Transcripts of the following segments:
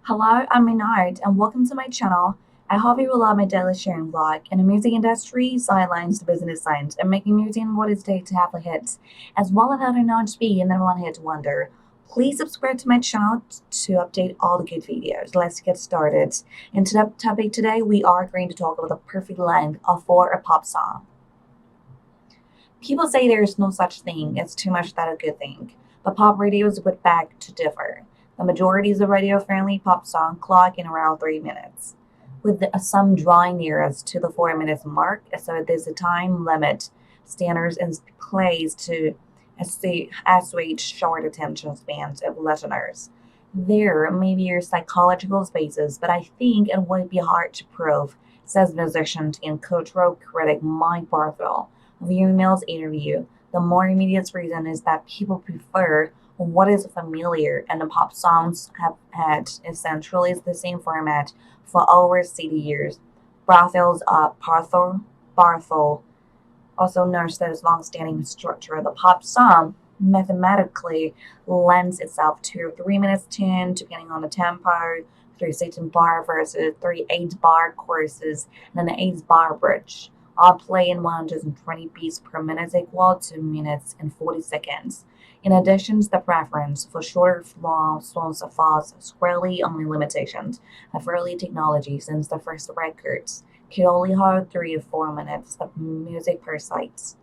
Hello, I'm Minard, and welcome to my channel. I hope you will love my daily sharing vlog. In the music industry, sidelines to business signs, and making music what it's take to have a hit, as well as how to not be and then one hit wonder. Please subscribe to my channel to update all the good videos. Let's get started. In the topic today, we are going to talk about the perfect length for a pop song. People say there is no such thing as too much that a good thing, but pop radios would beg to differ. The majority of radio-friendly pop song clock in around 3 minutes, with some drawing near us to the 4 minutes mark. So there's a time limit standards in place to assuage short attention spans of listeners. There may be your psychological spaces, but I think it would be hard to prove, says musician and cultural critic Mike Barthel of Mills interview. The more immediate reason is that people prefer what is familiar, and the pop songs have had essentially the same format for over 60 years. Barthel's Barthel also notes that its long-standing structure of the pop song mathematically lends itself to a 3 minutes tune, depending on the tempo, 3 16 bar versus 3 8 bar choruses, and an 8 bar bridge. All play in 120 beats per minute equal to minutes and 40 seconds. In addition, the preference for shorter songs falls squarely on the limitations of early technology since the first records could only hold 3 or 4 minutes of music per site.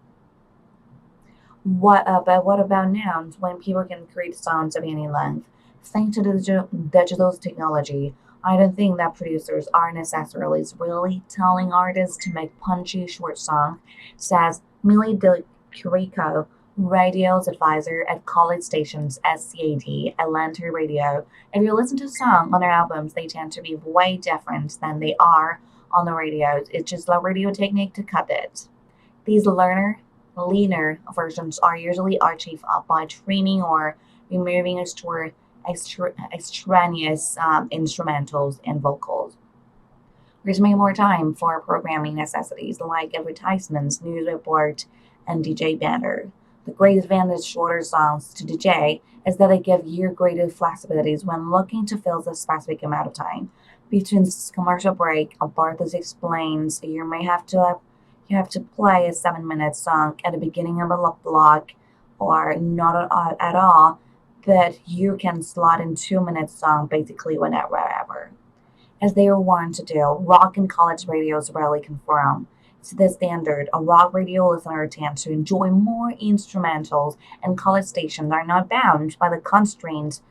But what about now, when people can create songs of any length? Thanks to digital technology, I don't think that producers are necessarily really telling artists to make punchy short songs, says Millie Del Curico, radio's advisor at college stations SCAD, Atlanta Radio. If you listen to songs on their albums, they tend to be way different than they are on the radio. It's just the radio technique to cut it. These leaner versions are usually archived by trimming or removing extraneous instrumentals and vocals. There's made more time for programming necessities like advertisements, news report, and DJ banner. The great advantage of shorter songs to DJ is that they give you greater flexibilities when looking to fill a specific amount of time. Between commercial break, Barthes explains you have to play a 7 minute song at the beginning of a block or not at all, but you can slot in 2 minute song basically whenever. As they are wont to do, rock and college radios rarely conform to the standard. A rock radio listener tends to enjoy more instrumentals, and college stations are not bound by the constraints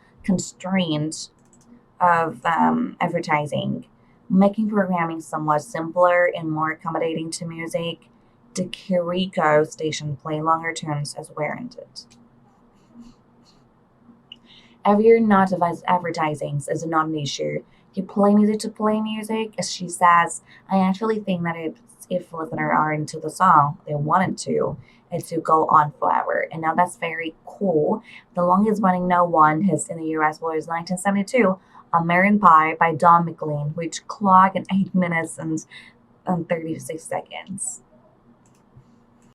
of advertising, making programming somewhat simpler and more accommodating to music. The Kiriko station play longer tunes as warranted. Every not of advertising is not an issue. You play music to play music, as she says. I actually think that if listeners are into the song, they wanted to, it to go on forever. And now that's very cool. The longest running no one hits in the US was 1972, American Pie by Don McLean, which clocked in 8 minutes and 36 seconds.